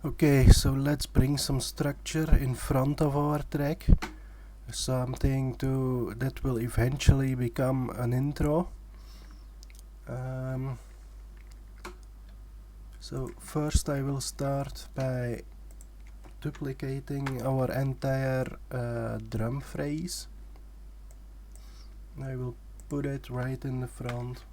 Okay, so let's bring some structure in front of our track, something that will eventually become an intro. So first I will start by duplicating our entire drum phrase. I will put it right in the front.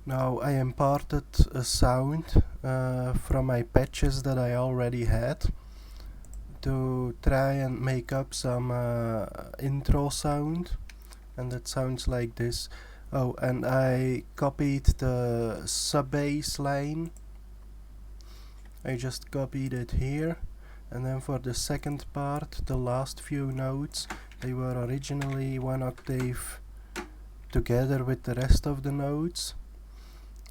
Now I imported a sound from my patches that I already had to try and make up some intro sound, and that sounds like this. Oh, and I copied the sub-bass line. I just copied it here, and then for the second part, the last few notes, they were originally one octave together with the rest of the notes,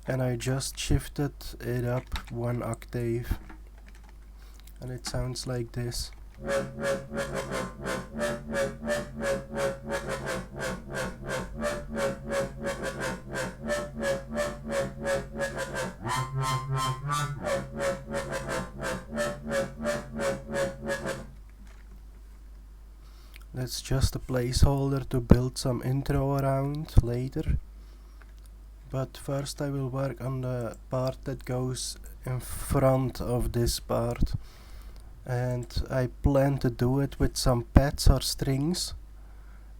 and I just shifted it up one octave, and it sounds like this. That's just a placeholder to build some intro around later. But first I will work on the part that goes in front of this part. And I plan to do it with some pads or strings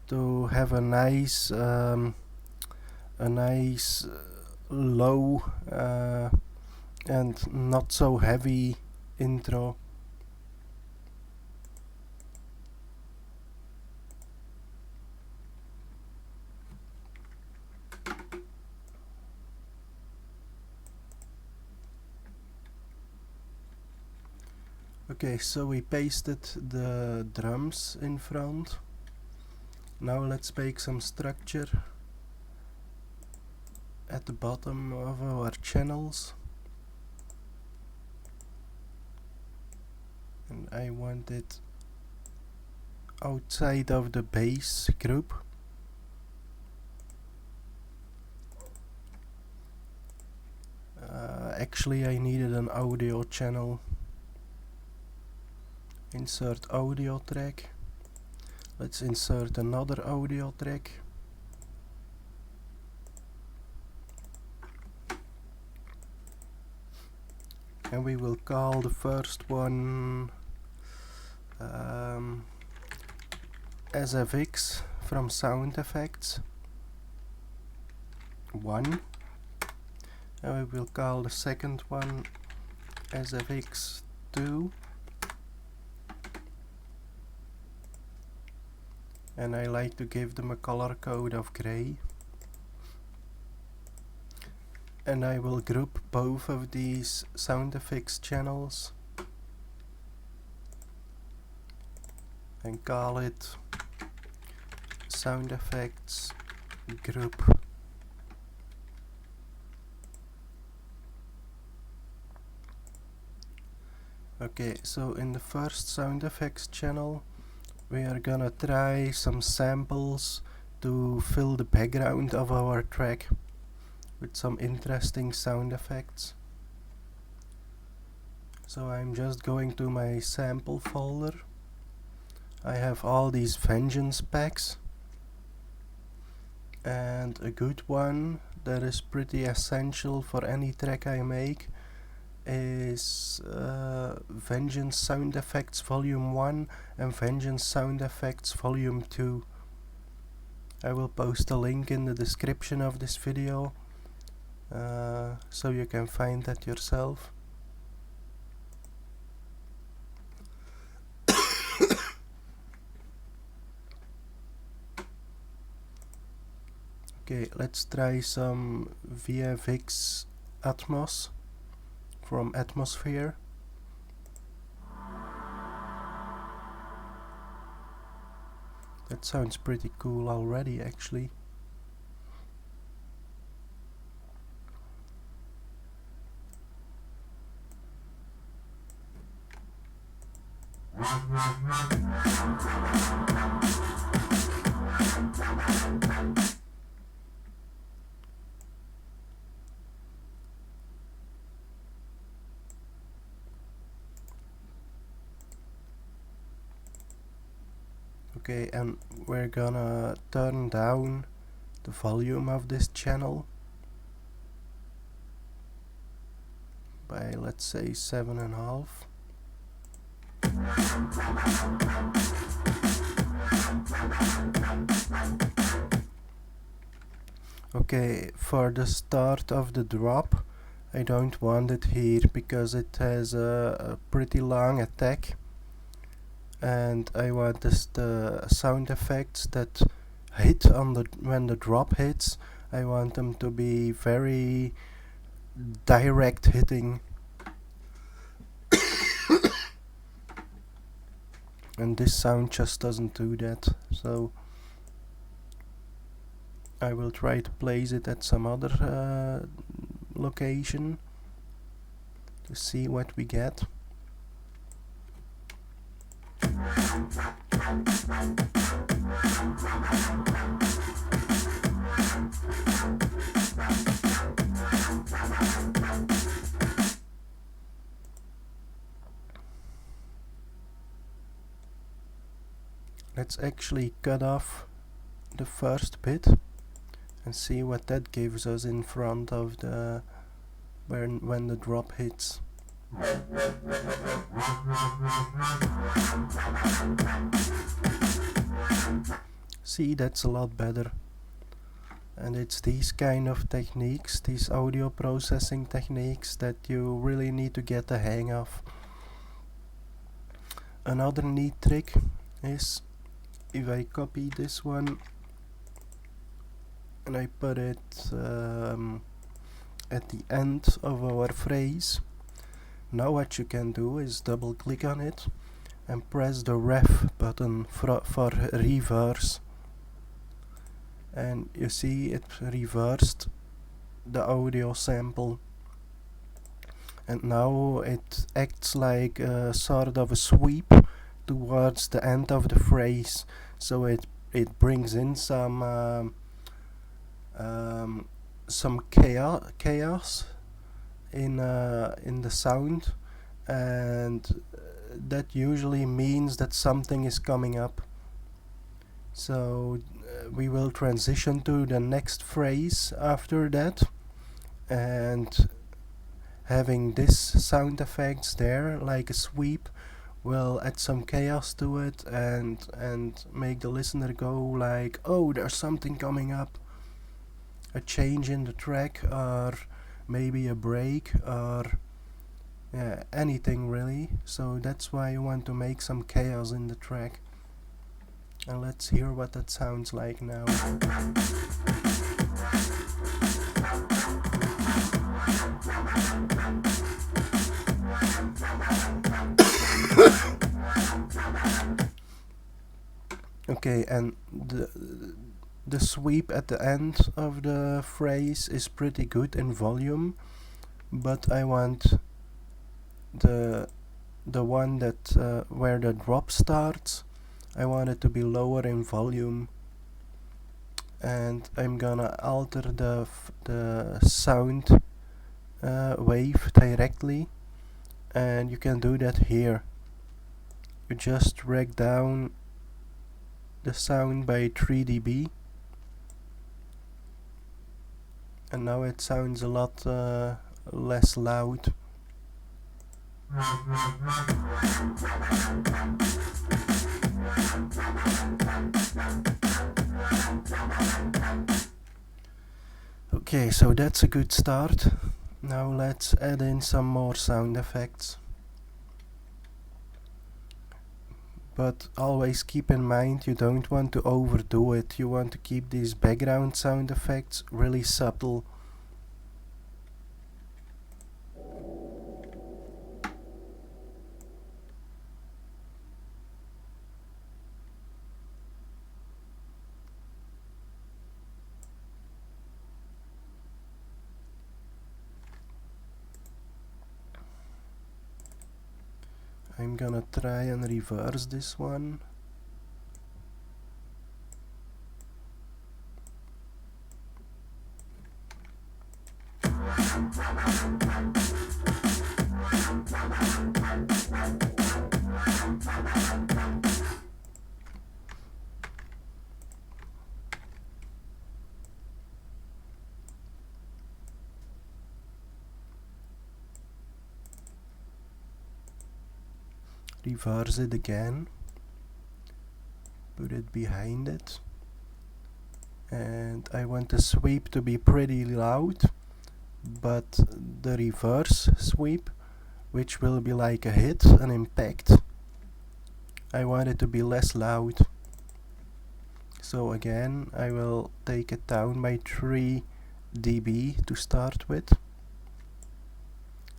to have a nice low and not so heavy intro. Okay, so we pasted the drums in front. Now let's make some structure at the bottom of our channels. And I want it outside of the bass group. Actually I needed an audio channel. Insert audio track. Let's insert another audio track. And we will call the first one SFX from Sound Effects 1. And we will call the second one SFX 2. And I like to give them a color code of gray. And I will group both of these sound effects channels and call it sound effects group. Okay, so in the first sound effects channel we are gonna try some samples to fill the background of our track with some interesting sound effects. So I'm just going to my sample folder. I have all these Vengeance packs, and a good one that is pretty essential for any track I make is Vengeance Sound Effects Volume 1 and Vengeance Sound Effects Volume 2. I will post a link in the description of this video so you can find that yourself. Okay, let's try some VFX Atmos from Atmosphere. That sounds pretty cool already, actually. Okay, and we're gonna turn down the volume of this channel by, let's say, 7.5. Okay, for the start of the drop, I don't want it here because it has a pretty long attack, and I want the sound effects that hit on when the drop hits. I want them to be very direct hitting, and this sound just doesn't do that. So I will try to place it at some other location to see what we get. Let's actually cut off the first bit and see what that gives us in front of the when the drop hits. See, that's a lot better. And it's these kind of techniques, these audio processing techniques, that you really need to get the hang of. Another neat trick is if I copy this one and I put it at the end of our phrase. Now what you can do is double click on it and press the ref button for reverse, and you see it reversed the audio sample, and now it acts like a sort of a sweep towards the end of the phrase, so it brings in some chaos in the sound, and that usually means that something is coming up. So we will transition to the next phrase after that, and having this sound effects there like a sweep will add some chaos to it and make the listener go like, oh, there's something coming up, a change in the track, or maybe a break, or anything really. So that's why you want to make some chaos in the track. And let's hear what that sounds like now. Okay, and the sweep at the end of the phrase is pretty good in volume, but I want the one that where the drop starts, I want it to be lower in volume, and I'm gonna alter the sound wave directly, and you can do that here. You just drag down the sound by 3 dB, and now it sounds a lot less loud. Okay, so that's a good start. Now let's add in some more sound effects. But always keep in mind, you don't want to overdo it. You want to keep these background sound effects really subtle. I'm gonna try and reverse this one. Reverse it again, put it behind it, and I want the sweep to be pretty loud, but the reverse sweep, which will be like a hit, an impact, I want it to be less loud. So again, I will take it down by 3 dB to start with.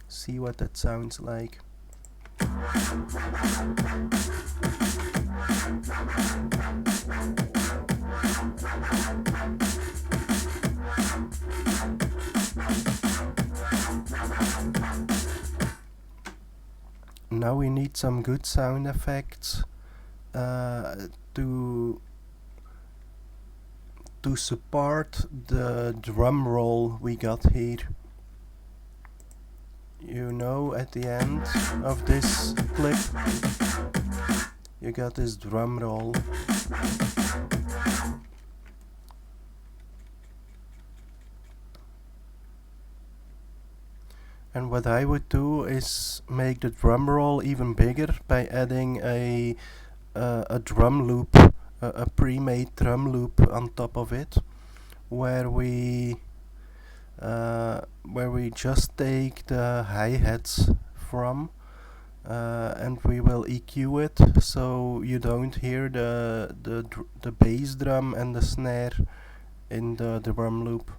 See what that sounds like. Now we need some good sound effects to support the drum roll we got here. You know, at the end of this clip, you got this drum roll. And what I would do is make the drum roll even bigger by adding a drum loop, a pre-made drum loop on top of it, where we just take the hi-hats from and we will EQ it so you don't hear the bass drum and the snare in the drum loop.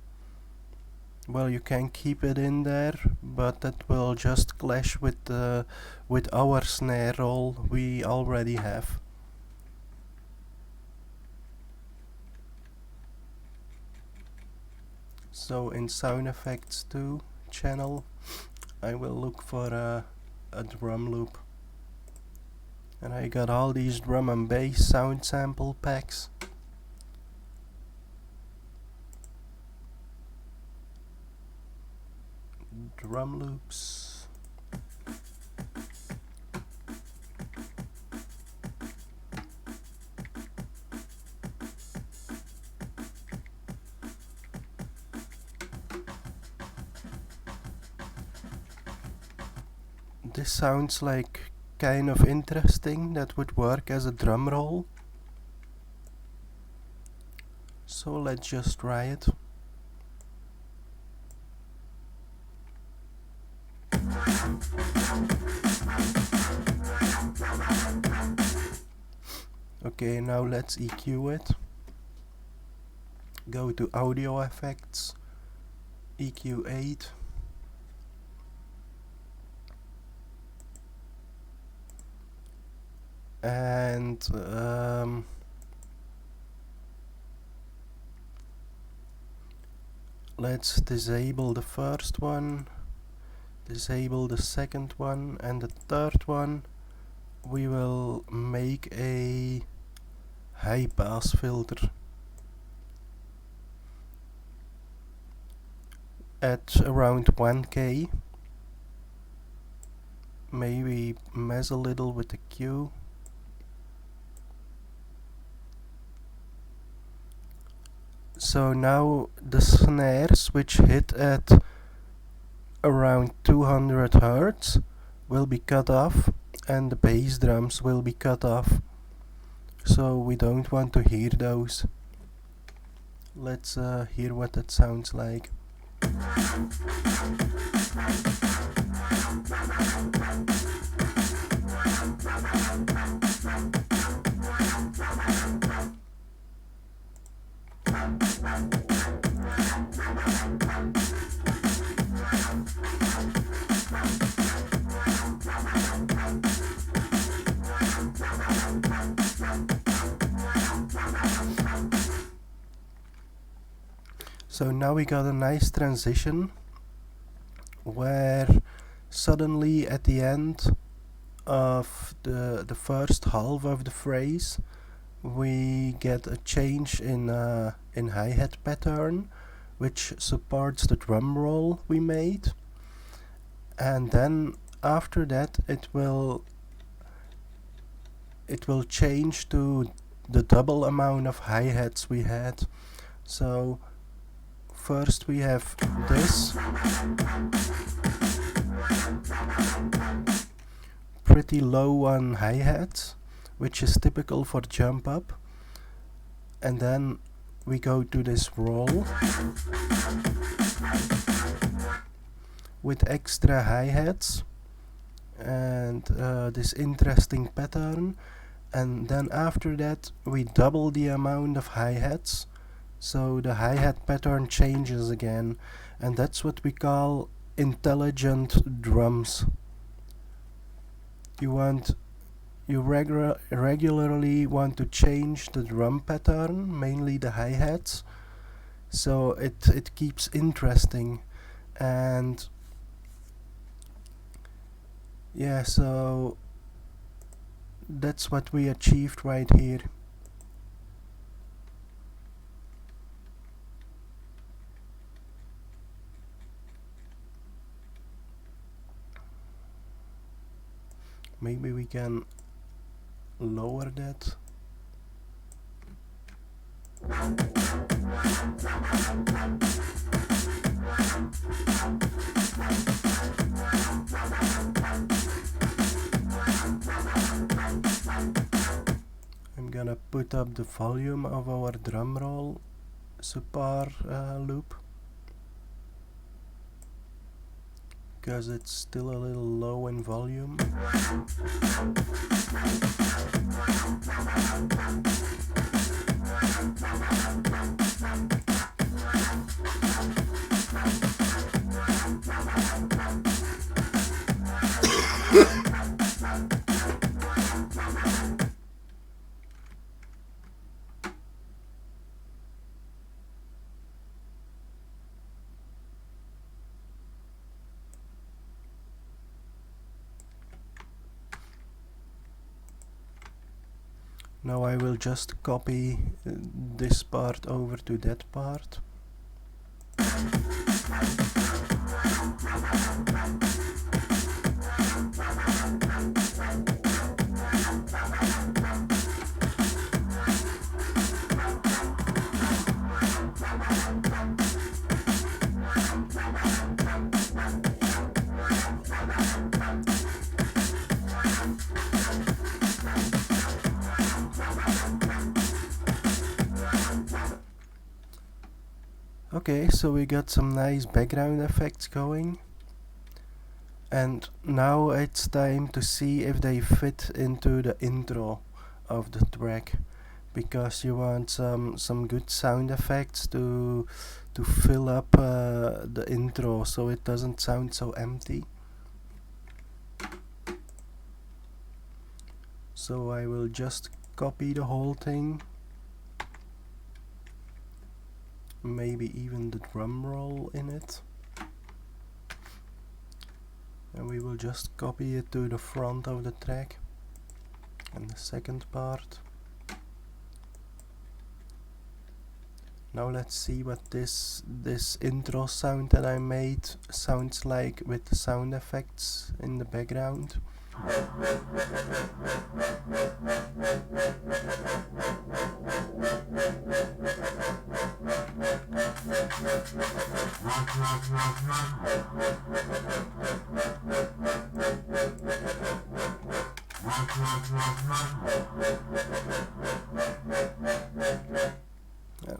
Well, you can keep it in there, but that will just clash with our snare roll we already have. So in sound effects 2 channel, I will look for a drum loop. And I got all these drum and bass sound sample packs. Drum loops. This sounds like kind of interesting. That would work as a drum roll. So let's just try it. Okay, now let's EQ it. Go to audio effects, EQ 8. And let's disable the first one, disable the second one, and the third one we will make a high pass filter at around 1K. Maybe mess a little with the Q. So now the snares, which hit at around 200 Hz, will be cut off, and the bass drums will be cut off. So we don't want to hear those. Let's hear what that sounds like. So now we got a nice transition where suddenly at the end of the first half of the phrase, we get a change in hi-hat pattern, which supports the drum roll we made, and then after that it will change to the double amount of hi-hats we had. So first we have this pretty low on hi-hats, which is typical for jump up, and then we go to this roll with extra hi-hats and this interesting pattern, and then after that we double the amount of hi-hats, so the hi-hat pattern changes again, and that's what we call intelligent drums. You regularly want to change the drum pattern, mainly the hi-hats, so it keeps interesting. And yeah, so that's what we achieved right here. Maybe we can lower that. I'm gonna put up the volume of our drum roll subpar loop, because it's still a little low in volume. Now I will just copy this part over to that part. Okay, so we got some nice background effects going, and now it's time to see if they fit into the intro of the track, because you want some good sound effects to fill up the intro so it doesn't sound so empty. So I will just copy the whole thing, maybe even the drum roll in it, and we will just copy it to the front of the track and the second part. Now let's see what this intro sound that I made sounds like with the sound effects in the background.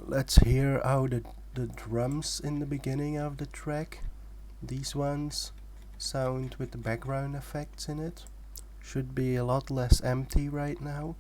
Let's hear how the drums in the beginning of the track, these ones, sound with the background effects in it. Should be a lot less empty right now.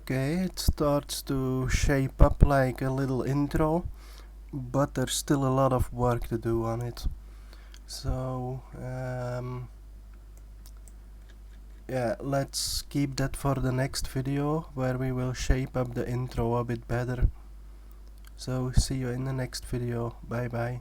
Okay, it starts to shape up like a little intro, but there's still a lot of work to do on it. So yeah, let's keep that for the next video, where we will shape up the intro a bit better. So see you in the next video. Bye bye.